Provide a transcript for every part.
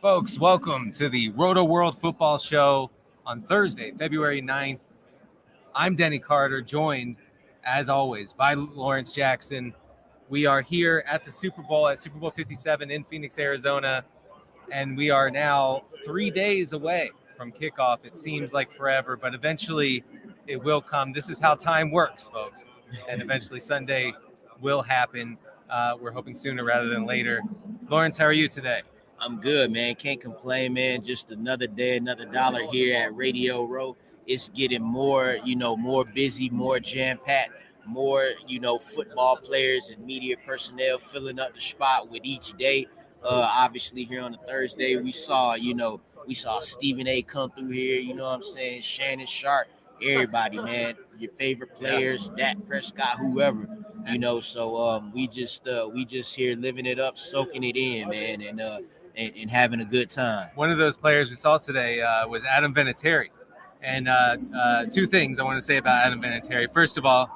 Folks, welcome to the Rotoworld Football Show on Thursday, February 9th. I'm Denny Carter, joined, as always, by Lawrence Jackson. We are here at the Super Bowl, at Super Bowl 57 in Phoenix, Arizona, and we are now 3 days away from kickoff. It seems like forever, but eventually it will come. This is how time works, folks, and eventually Sunday will happen. We're hoping sooner rather than later. Lawrence, how are you today? I'm good, man. Can't complain, man. Just another day, another dollar here at Radio Row. It's getting more, more busy, more jam-packed, more, football players and media personnel filling up the spot with each day. Obviously, here on a Thursday, we saw Stephen A. come through here, you know what I'm saying? Shannon Sharp, everybody, man. Your favorite players, Dak Prescott, whoever, So we just here living it up, soaking it in, man, and having a good time. One of those players we saw today was Adam Vinatieri. And two things I want to say about Adam Vinatieri. First of all,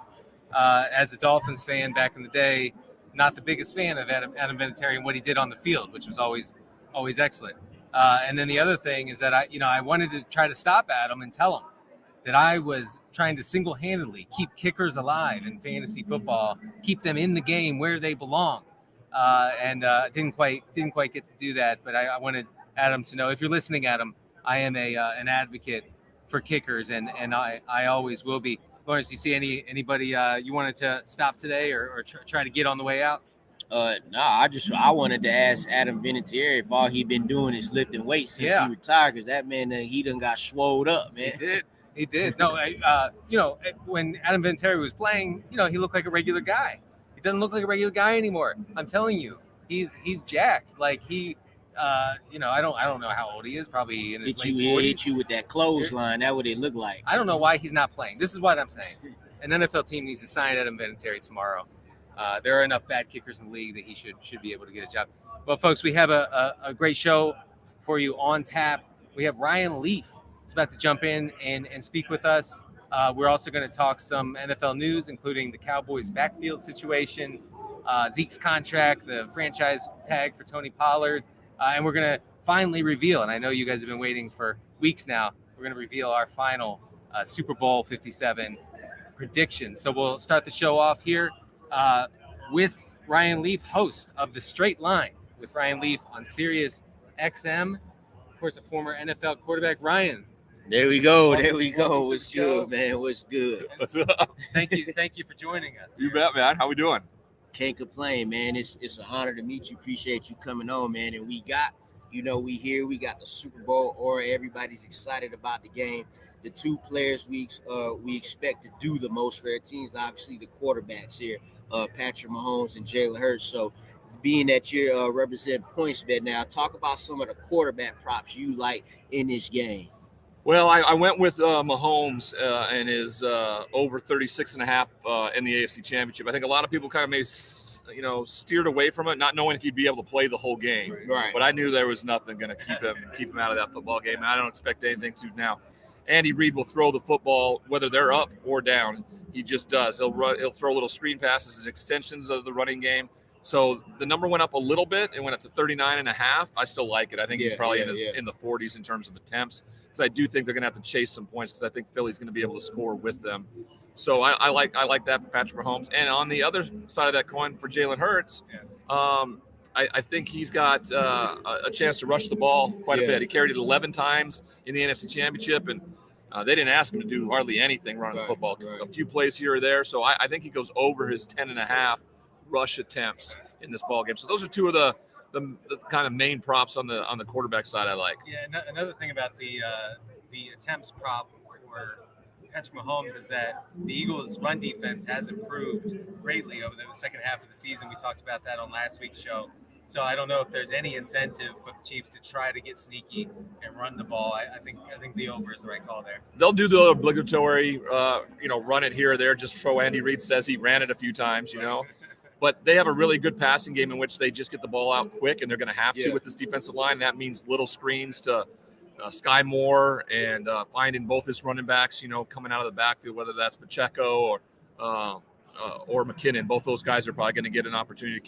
as a Dolphins fan back in the day, not the biggest fan of Adam Vinatieri and what he did on the field, which was always excellent. And then the other thing is that I wanted to try to stop Adam and tell him that I was trying to single-handedly keep kickers alive in fantasy football, keep them in the game where they belong. And didn't quite get to do that, but I wanted Adam to know. If you're listening, Adam, I am an advocate for kickers, and I always will be. Lawrence, do you see anybody you wanted to stop today or try to get on the way out? I wanted to ask Adam Vinatieri if all he been doing is lifting weights since he retired, because that man he done got swolled up, man. He did. No, when Adam Vinatieri was playing, he looked like a regular guy. He doesn't look like a regular guy anymore. I'm telling you, he's jacked. Like I don't know how old he is. Probably in his late 40s. Hit you with that clothesline. That what it look like. I don't know why he's not playing. This is what I'm saying. An NFL team needs to sign Adam Vinatieri tomorrow. There are enough bad kickers in the league that he should be able to get a job. Well, folks, we have a great show for you on tap. We have Ryan Leaf. He's about to jump in and speak with us. We're also going to talk some NFL news, including the Cowboys backfield situation, Zeke's contract, the franchise tag for Tony Pollard, and we're going to finally reveal, and I know you guys have been waiting for weeks now, we're going to reveal our final Super Bowl 57 predictions. So we'll start the show off here with Ryan Leaf, host of The Straight Line with Ryan Leaf on Sirius XM. Of course, a former NFL quarterback. Ryan. There we go. What's good, man? What's good? What's up? Thank you for joining us. You bet, man. How we doing? Can't complain, man. It's an honor to meet you. Appreciate you coming on, man. And we got, we got the Super Bowl, or everybody's excited about the game. The two players we expect to do the most for their teams, obviously the quarterbacks here, Patrick Mahomes and Jalen Hurts. So being that you're representing PointsBet now, talk about some of the quarterback props you like in this game. Well, I went with Mahomes and his over 36.5 in the AFC Championship. I think a lot of people kind of maybe, steered away from it, not knowing if he'd be able to play the whole game. Right. But I knew there was nothing going to keep him out of that football game. And I don't expect anything to now. Andy Reid will throw the football whether they're up or down. He just does. He'll throw little screen passes and extensions of the running game. So the number went up a little bit. It went up to 39.5. I still like it. I think he's probably in the 40s in terms of attempts, because I do think they're going to have to chase some points, because I think Philly's going to be able to score with them. So I like that for Patrick Mahomes. And on the other side of that coin for Jalen Hurts, I think he's got a chance to rush the ball quite a bit. He carried it 11 times in the NFC Championship, and they didn't ask him to do hardly anything running the football. A few plays here or there. So I think he goes over his 10.5 rush attempts in this ball game. So those are two of the kind of main props on the quarterback side I like. Yeah, another thing about the attempts prop for Patrick Mahomes is that the Eagles' run defense has improved greatly over the second half of the season. We talked about that on last week's show. So I don't know if there's any incentive for the Chiefs to try to get sneaky and run the ball. I think the over is the right call there. They'll do the obligatory, run it here or there, just so Andy Reid says he ran it a few times, But they have a really good passing game in which they just get the ball out quick, and they're going to have to with this defensive line. That means little screens to Sky Moore and finding both his running backs, coming out of the backfield, whether that's Pacheco or McKinnon. Both those guys are probably going to get an opportunity to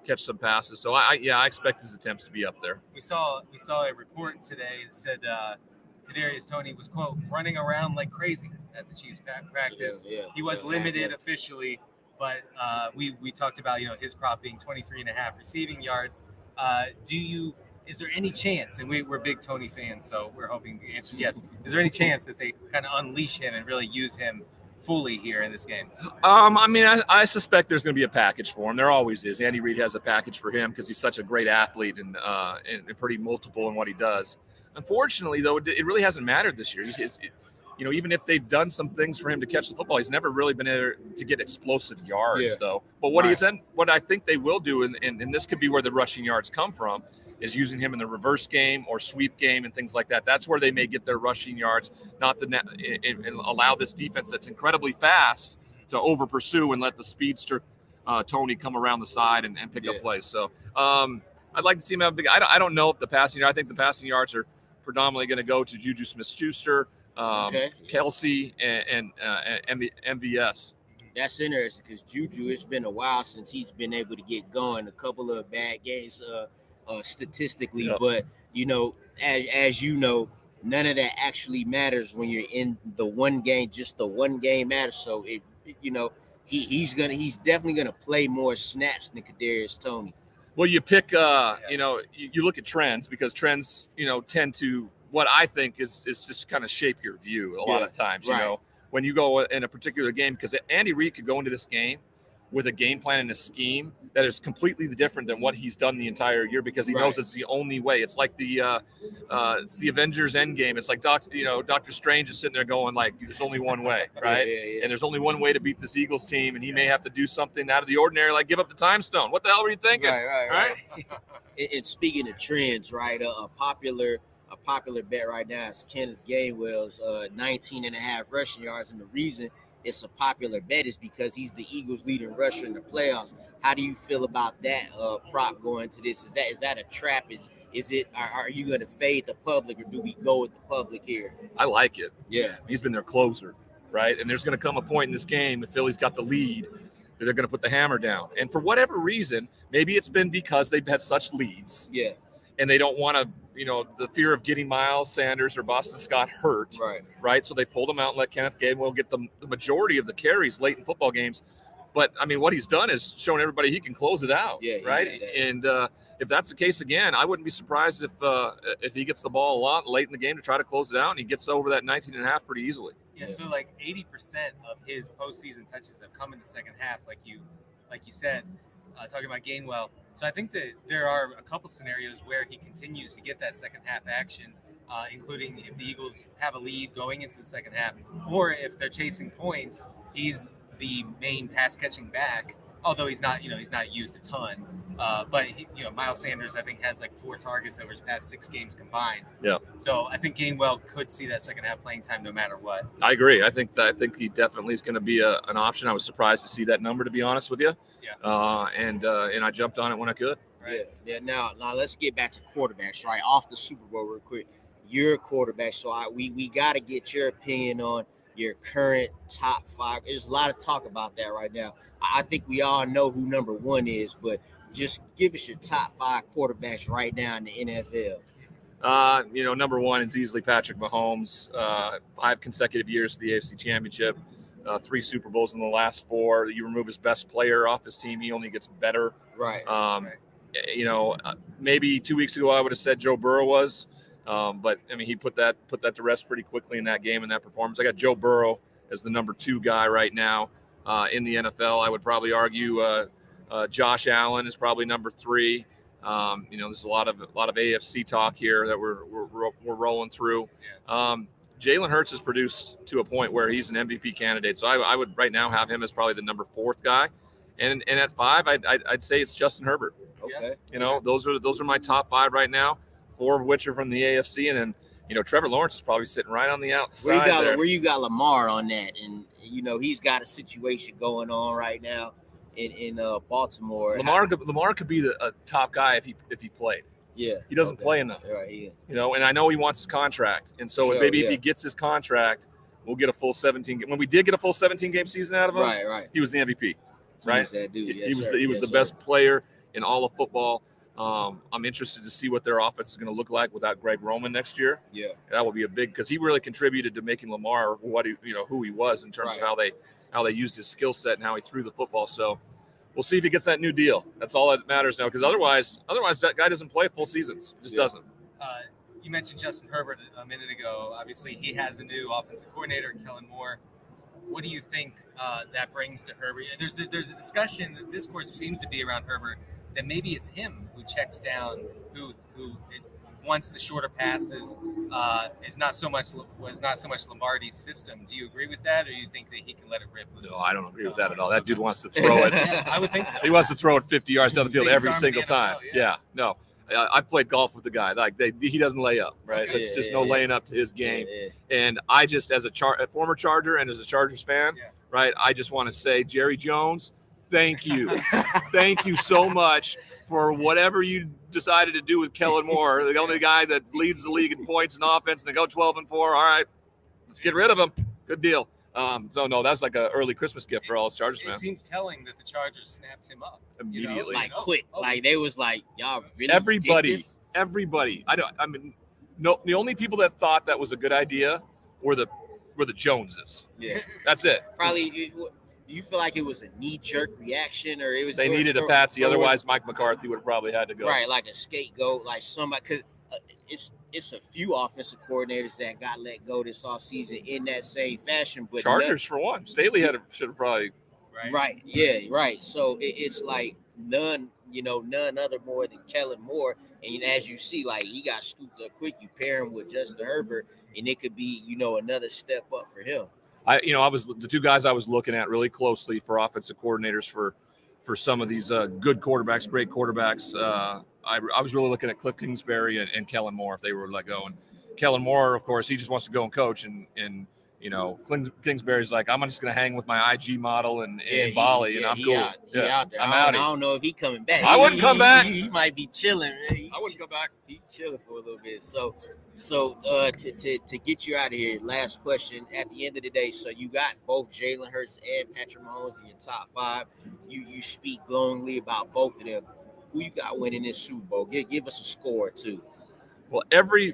catch some passes. So I expect his attempts to be up there. We saw a report today that said Kadarius Toney was, quote, running around like crazy at the Chiefs practice. He was limited officially, but we talked about his prop being 23.5 receiving yards. Is there any chance, and we're big Toney fans, so we're hoping the answer is yes. Is there any chance that they kind of unleash him and really use him fully here in this game? I suspect there's going to be a package for him. There always is. Andy Reid has a package for him because he's such a great athlete and pretty multiple in what he does. Unfortunately, though, it really hasn't mattered this year. Even if they've done some things for him to catch the football, he's never really been able to get explosive yards, though. But what I think they will do, and this could be where the rushing yards come from, is using him in the reverse game or sweep game and things like that. That's where they may get their rushing yards, and allow this defense that's incredibly fast to over pursue and let the speedster Toney come around the side and pick up plays. So I'd like to see him have big. I don't know if the passing yards. I think the passing yards are predominantly going to go to Juju Smith-Schuster, Kelsey, and MVS. That's interesting because Juju, it's been a while since he's been able to get going. A couple of bad games statistically, but as you know, none of that actually matters when you're in the one game. Just the one game matters. So he's definitely gonna play more snaps than Kadarius Toney. Well, you pick, you look at trends because trends, tend to, what I think is just kind of shape your view a lot of times, when you go in a particular game, because Andy Reid could go into this game with a game plan and a scheme that is completely different than what he's done the entire year because he knows it's the only way. It's like it's the Avengers Endgame. It's like Doctor Strange is sitting there going like, there's only one way, right? And there's only one way to beat this Eagles team, and he may have to do something out of the ordinary, like give up the time stone. What the hell were you thinking? Right. And speaking of trends, right, a popular bet right now is Kenneth Gainwell's 19.5 rushing yards, and the reason it's a popular bet is because he's the Eagles' leading rusher in the playoffs. How do you feel about that prop going to this? Is that a trap? Are you going to fade the public, or do we go with the public here? I like it. Yeah, he's been their closer, right? And there's going to come a point in this game if Philly's got the lead that they're going to put the hammer down. And for whatever reason, maybe it's been because they've had such leads. Yeah. And they don't want to, the fear of getting Miles Sanders or Boston Scott hurt, right? So they pulled him out and let Kenneth Gainwell get the majority of the carries late in football games. But, what he's done is shown everybody he can close it out, right? Yeah. And if that's the case again, I wouldn't be surprised if he gets the ball a lot late in the game to try to close it out, and he gets over that 19.5 pretty easily. Yeah, so like 80% of his postseason touches have come in the second half, like you said, talking about Gainwell. So I think that there are a couple scenarios where he continues to get that second half action, including if the Eagles have a lead going into the second half, or if they're chasing points, he's the main pass catching back. Although he's not used a ton. But Miles Sanders, I think, has like 4 targets over his past 6 games combined. Yeah. So I think Gainwell could see that second half playing time no matter what. I agree. I think he definitely is going to be an option. I was surprised to see that number, to be honest with you. Yeah. And I jumped on it when I could. Right. Yeah. Now let's get back to quarterbacks. Right off the Super Bowl real quick. You're a quarterback, so we got to get your opinion on your current top 5. There's a lot of talk about that right now. I think we all know who number 1 is, but just give us your top 5 quarterbacks right now in the NFL. Number 1 is easily Patrick Mahomes. 5 consecutive years to the AFC Championship, 3 Super Bowls in the last 4. You remove his best player off his team, he only gets better. Right. Maybe 2 weeks ago I would have said Joe Burrow was. But he put that to rest pretty quickly in that game and that performance. I got Joe Burrow as the number 2 guy right now in the NFL. I would probably argue Josh Allen is probably number 3. There's a lot of AFC talk here that we're rolling through. Jalen Hurts has produced to a point where he's an MVP candidate. So I would right now have him as probably the number 4th guy, and at 5 I'd say it's Justin Herbert. Okay. Those are my top 5 right now. 4 of which are from the AFC, and then Trevor Lawrence is probably sitting right on the outside. Where you got Lamar on that, and he's got a situation going on right now in Baltimore. Lamar could be a top guy if he played. Yeah, he doesn't play enough. Right. Yeah. And I know he wants his contract, and so if he gets his contract, we'll get a full 17. When we did get a full 17 game season out of him, right, he was the MVP. Right, that dude. He was the best player in all of football. I'm interested to see what their offense is going to look like without Greg Roman next year. Yeah, that will be a big, because he really contributed to making Lamar who he was in terms of how they used his skill set and how he threw the football. So we'll see if he gets that new deal. That's all that matters now, because otherwise that guy doesn't play full seasons. Just doesn't. You mentioned Justin Herbert a minute ago. Obviously, he has a new offensive coordinator, Kellen Moore. What do you think that brings to Herbert? There's a discussion, the discourse seems to be around Herbert, that maybe it's him who checks down, who wants the shorter passes, was not so much Lombardi's system. Do you agree with that, or do you think that he can let it rip? No, I don't agree with that at all. That dude wants to throw it. Yeah, I would think so. He wants to throw it 50 yards down the field every single time. NFL, yeah, no. I played golf with the guy. He doesn't lay up, right? Okay. It's just no laying up to his game. And I just, as a former Charger and as a Chargers fan, right, I just want to say, Jerry Jones, thank you. Thank you so much for whatever you decided to do with Kellen Moore, the only guy that leads the league in points and offense, and they go 12-4. All right, let's get rid of him. Good deal. So no, that's like an early Christmas gift for all Chargers fans. It seems telling that the Chargers snapped him up immediately, quick. Like they was like, y'all really. Everybody. The only people that thought that was a good idea were the Joneses. Yeah, that's it. Probably. Do you feel like it was a knee-jerk reaction, or it was? They needed a patsy, otherwise Mike McCarthy would have probably had to go. Right, like a scapegoat, like somebody. Because it's a few offensive coordinators that got let go this offseason in that same fashion. But Chargers for one, Staley should have probably. Right. Yeah. Right. So it's like none other more than Kellen Moore. And as you see, like he got scooped up quick. You pair him with Justin Herbert, and it could be another step up for him. I was the two guys I was looking at really closely for offensive coordinators for some of these good quarterbacks, great quarterbacks. I was really looking at Cliff Kingsbury and Kellen Moore if they were let go. And Kellen Moore, of course, he just wants to go and coach. And Kingsbury's like, I'm just going to hang with my IG model and Bali, and I'm cool. Out there. I'm out. I don't know if he's coming back. I wouldn't come back. He might be chilling. Man. I wouldn't come back. He's chilling for a little bit. So to get you out of here, last question at the end of the day. So you got both Jalen Hurts and Patrick Mahomes in your top 5. You speak glowingly about both of them. Who you got winning this Super Bowl? Give us a score too. Well, every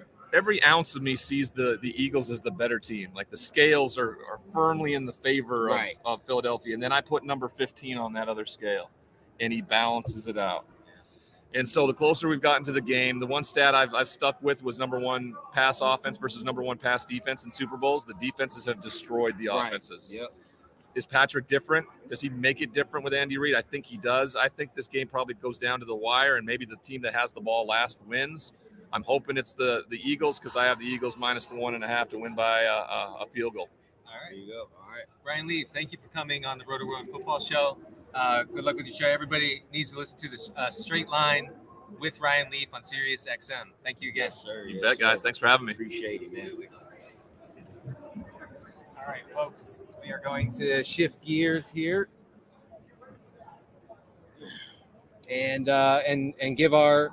ounce of me sees the Eagles as the better team. Like the scales are firmly in the favor of Philadelphia. And then I put number 15 on that other scale, and he balances it out. And so the closer we've gotten to the game, the one stat I've stuck with was number 1 pass offense versus number 1 pass defense in Super Bowls. The defenses have destroyed the offenses. Yep. Is Patrick different? Does he make it different with Andy Reid? I think he does. I think this game probably goes down to the wire, and maybe the team that has the ball last wins. I'm hoping it's the Eagles, because I have the Eagles minus the 1.5 to win by a field goal. All right. There you go. All right. Brian Leaf, thank you for coming on the Rotoworld Football Show. Good luck with your show. Everybody needs to listen to this Straight Line with Ryan Leaf on Sirius XM. Thank you again. Yes, sir. You bet, guys. Thanks for having me. Appreciate it, man. All right, folks. We are going to shift gears here and give our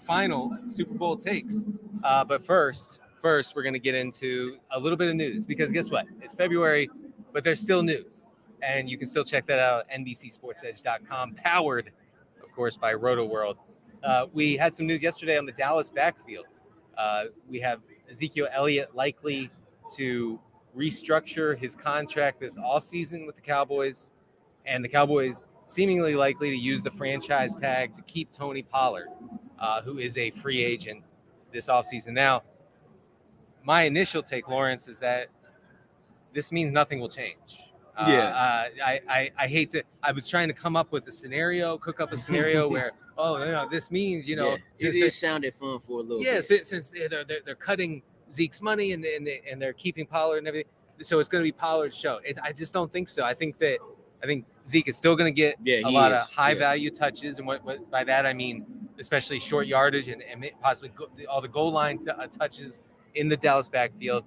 final Super Bowl takes. But first, we're going to get into a little bit of news, because guess what? It's February, but there's still news. And you can still check that out at NBCSportsEdge.com, powered, of course, by Rotoworld. We had some news yesterday on the Dallas backfield. We have Ezekiel Elliott likely to restructure his contract this offseason with the Cowboys, and the Cowboys seemingly likely to use the franchise tag to keep Tony Pollard, who is a free agent this offseason. Now, my initial take, Lawrence, is that this means nothing will change. I hate to. I was trying to come up with cook up a scenario where, this means, it sounded fun for a little bit. Yes, since they're cutting Zeke's money and they're keeping Pollard and everything, so it's going to be Pollard's show. I just don't think so. I think Zeke is still going to get a lot of high value touches, and what by that I mean especially short yardage and possibly all the goal line touches in the Dallas backfield.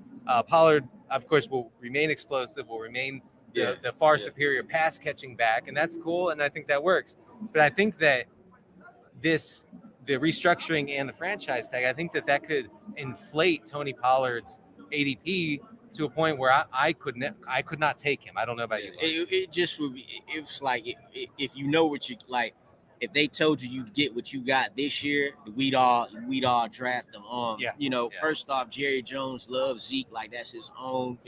Pollard, of course, will remain explosive, will remain the far superior pass catching back, and that's cool, and I think that works. But I think that the restructuring and the franchise tag, I think that could inflate Tony Pollard's ADP to a point where I could not take him. I don't know about you. It just would be. It's like if you know what you like. if they told you you'd get what you got this year, we'd all draft them. First off, Jerry Jones loves Zeke like that's his own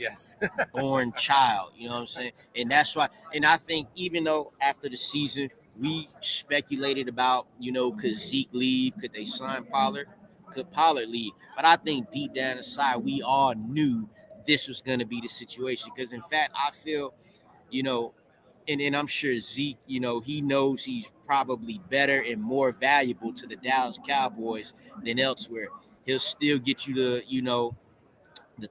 born child. You know what I'm saying? And that's why. And I think even though after the season we speculated about, could Zeke leave? Could they sign Pollard? Could Pollard leave? But I think deep down inside, we all knew this was going to be the situation. Because, in fact, I feel, and I'm sure Zeke, he knows he's probably better and more valuable to the Dallas Cowboys than elsewhere. He'll still get you the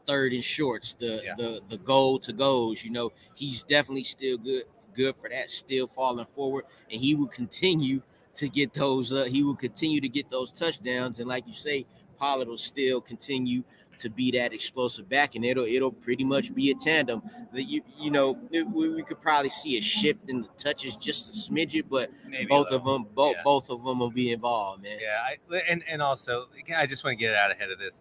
third and shorts, the goal to goes. He's definitely still good for that, still falling forward, and he will continue to get those. He will continue to get those touchdowns, and like you say, Pollard will still continue to be that explosive back, and it'll pretty much be a tandem. We could probably see a shift in the touches just a smidget, but maybe both of them will be involved, man. Yeah, and also I just want to get out ahead of this.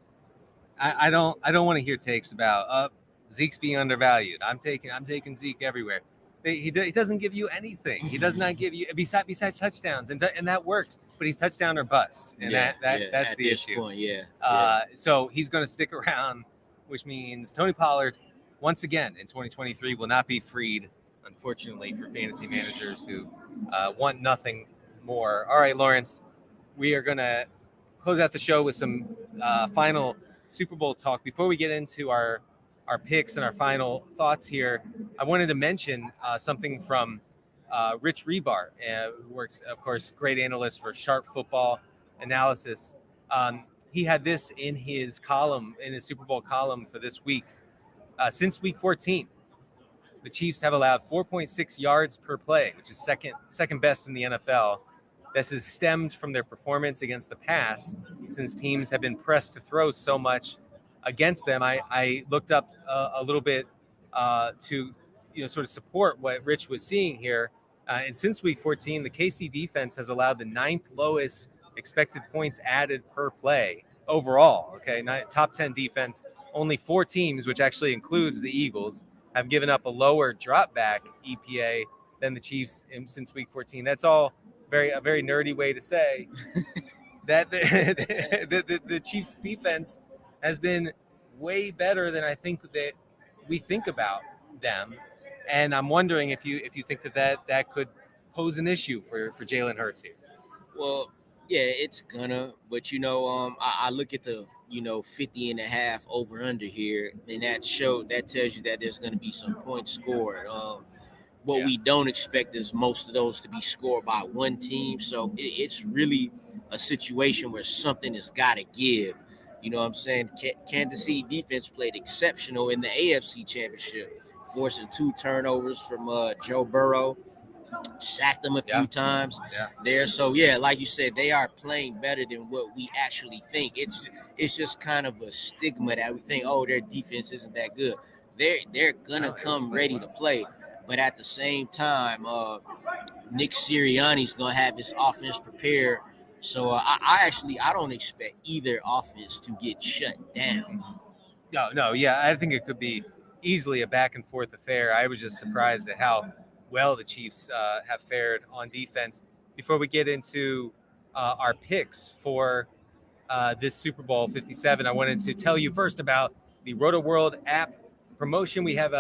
I don't want to hear takes about Zeke's being undervalued. I'm taking Zeke everywhere. He doesn't give you anything. He does not give you besides touchdowns, and that works. But he's touchdown or bust, and that's the issue. Point, so he's going to stick around, which means Tony Pollard, once again in 2023, will not be freed, unfortunately, for fantasy managers who want nothing more. All right, Lawrence, we are going to close out the show with some final Super Bowl talk. Before we get into our picks and our final thoughts here, I wanted to mention something from Rich Rebar, who works, of course, great analyst for Sharp Football Analysis. He had this in his column, in his Super Bowl column for this week. Since week 14, the Chiefs have allowed 4.6 yards per play, which is second best in the NFL. This is stemmed from their performance against the pass, since teams have been pressed to throw so much against them. I looked up a little bit to sort of support what Rich was seeing here. And since week 14, the KC defense has allowed the 9th lowest expected points added per play overall. Okay, top 10 defense. Only 4 teams, which actually includes the Eagles, have given up a lower drop back EPA than the Chiefs since week 14. That's all a very nerdy way to say that the Chiefs defense has been way better than I think that we think about them. And I'm wondering if you think that could pose an issue for Jalen Hurts here. Well, yeah, it's gonna, but I look at the 50.5 over under here, and that tells you that there's gonna be some points scored. What we don't expect is most of those to be scored by one team. So it's really a situation where something has got to give. You know what I'm saying? Kansas City defense played exceptional in the AFC Championship, forcing 2 turnovers from Joe Burrow, sacked them a few times there. So, like you said, they are playing better than what we actually think. It's just kind of a stigma that we think, their defense isn't that good. They're going to come ready to play. But at the same time, Nick Sirianni's going to have his offense prepared. So I don't expect either offense to get shut down. No, I think it could be easily a back and forth affair. I was just surprised at how well the Chiefs have fared on defense. Before we get into our picks for this Super Bowl 57, I wanted to tell you first about the Rotoworld app promotion. We have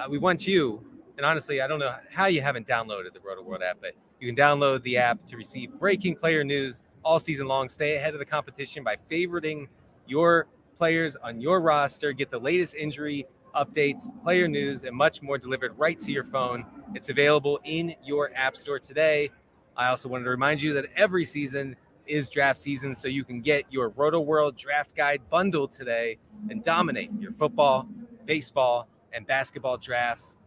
we want you, and honestly, I don't know how you haven't downloaded the Rotoworld app, but you can download the app to receive breaking player news all season long. Stay ahead of the competition by favoriting your players on your roster. Get the latest injury updates, player news, and much more delivered right to your phone. It's available in your app store today. I also wanted to remind you that every season is draft season, so you can get your Rotoworld Draft Guide bundle today and dominate your football, baseball, and basketball drafts.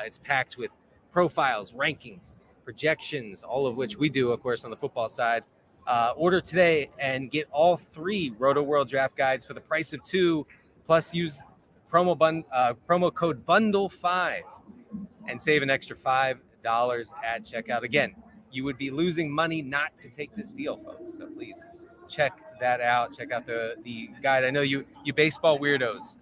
It's packed with profiles, rankings, projections, all of which we do, of course, on the football side. Order today and get all 3 Rotoworld draft guides for the price of 2, plus use promo code BUNDLE5 and save an extra $5 at checkout. Again, you would be losing money not to take this deal, folks. So please check that out. Check out the guide. I know you baseball weirdos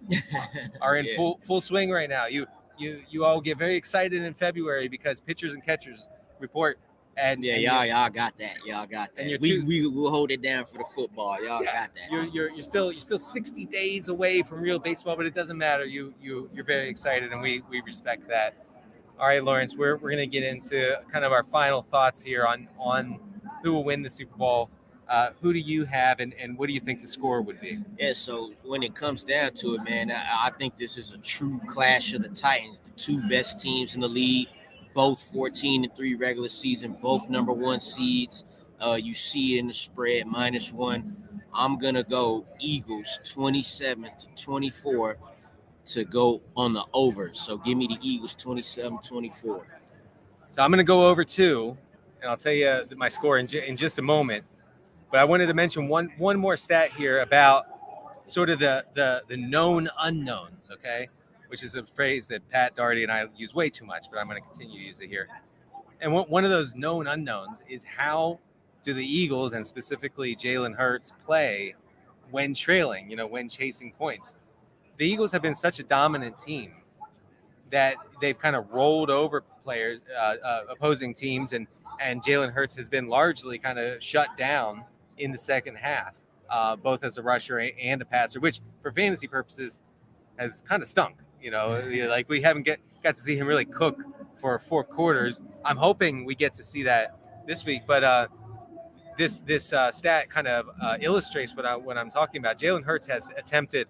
are in full swing right now. You all get very excited in February because pitchers and catchers report And y'all got that. Y'all got that. And we'll hold it down for the football. Y'all got that. You're still 60 days away from real baseball, but it doesn't matter. You're very excited, and we respect that. All right, Lawrence, we're going to get into kind of our final thoughts here on who will win the Super Bowl. Who do you have, and what do you think the score would be? Yeah, so when it comes down to it, man, I think this is a true clash of the Titans, the two best teams in the league, both 14-3 regular season, both number one seeds. You see it in the spread, -1. I'm going to go Eagles 27-24 to go on the over. So give me the Eagles 27-24. So I'm going to go over 2, and I'll tell you my score in just a moment. But I wanted to mention one more stat here about sort of the known unknowns, okay? Which is a phrase that Pat Daugherty and I use way too much, but I'm going to continue to use it here. And one of those known unknowns is how do the Eagles, and specifically Jalen Hurts, play when trailing, when chasing points. The Eagles have been such a dominant team that they've kind of rolled over players, opposing teams, and Jalen Hurts has been largely kind of shut down in the second half, both as a rusher and a passer, which for fantasy purposes has kind of stunk. Like we haven't got to see him really cook for 4 quarters. I'm hoping we get to see that this week, but this stat kind of illustrates what I'm talking about. Jalen Hurts has attempted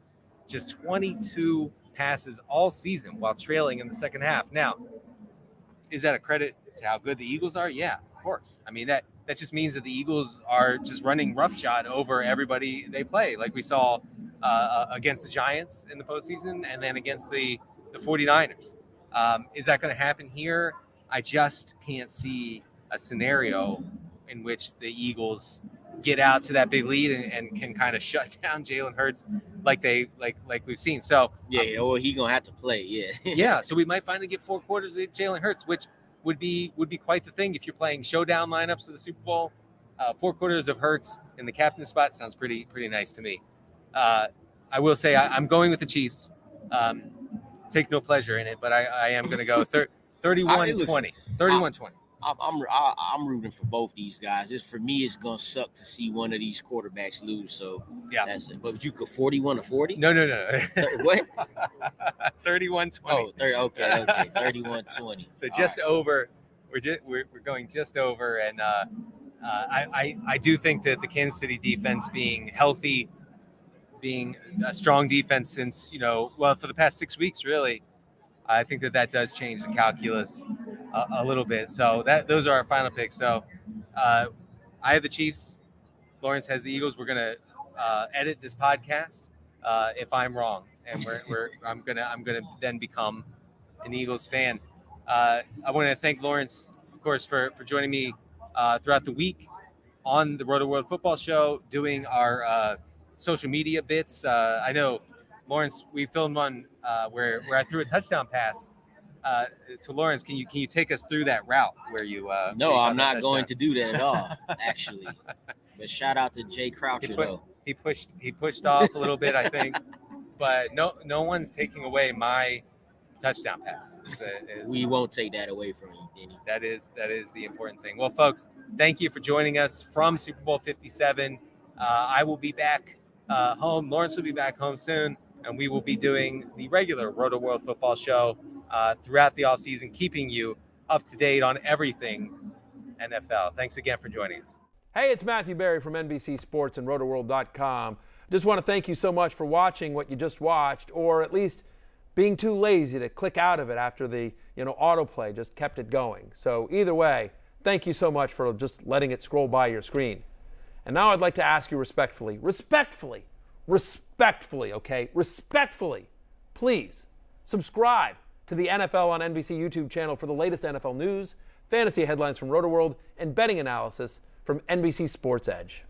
just 22 passes all season while trailing in the second half. Now, is that a credit to how good the Eagles are? Yeah, of course. I mean, that just means that the Eagles are just running roughshod over everybody they play, like we saw against the Giants in the postseason and then against the 49ers. Is that going to happen here? I just can't see a scenario in which the Eagles get out to that big lead and can kind of shut down Jalen Hurts like we've seen. So well, he's gonna have to play. Yeah. So we might finally get 4 quarters of Jalen Hurts, which would be quite the thing if you're playing showdown lineups of the Super Bowl. 4 quarters of Hurts in the captain spot sounds pretty nice to me. I will say I'm going with the Chiefs. Take no pleasure in it, but I am going to go 31-20. 31-20. I'm rooting for both these guys. For me, it's gonna suck to see one of these quarterbacks lose. So yeah, that's it. But you could 41-40. No. What? 31-20. Oh, okay. 31-20. So just over. We're going just over, and I do think that the Kansas City defense being healthy, being a strong defense since for the past 6 weeks really, I think that does change the calculus a little bit. So those are our final picks. So I have the Chiefs. Lawrence has the Eagles. We're gonna edit this podcast if I'm wrong, and I'm gonna then become an Eagles fan. I want to thank Lawrence, of course, for joining me throughout the week on the Rotoworld Football Show, doing our social media bits. I know, Lawrence, we filmed one where I threw a touchdown pass to Lawrence. Can you take us through that route where you? No, I'm not going to do that at all, actually. But shout out to Jay Croucher though. He pushed off a little bit, I think, but no one's taking away my touchdown pass. We won't take that away from you, Denny. That is the important thing. Well, folks, thank you for joining us from Super Bowl 57. I will be back home. Lawrence will be back home soon, and we will be doing the regular Rotoworld Football Show throughout the offseason, keeping you up to date on everything NFL. Thanks again for joining us. Hey, it's Matthew Berry from NBC Sports and Rotoworld.com. Just want to thank you so much for watching what you just watched, or at least being too lazy to click out of it after the autoplay just kept it going. So either way, thank you so much for just letting it scroll by your screen. And now I'd like to ask you respectfully, please subscribe to the NFL on NBC YouTube channel for the latest NFL news, fantasy headlines from Rotoworld, and betting analysis from NBC Sports Edge.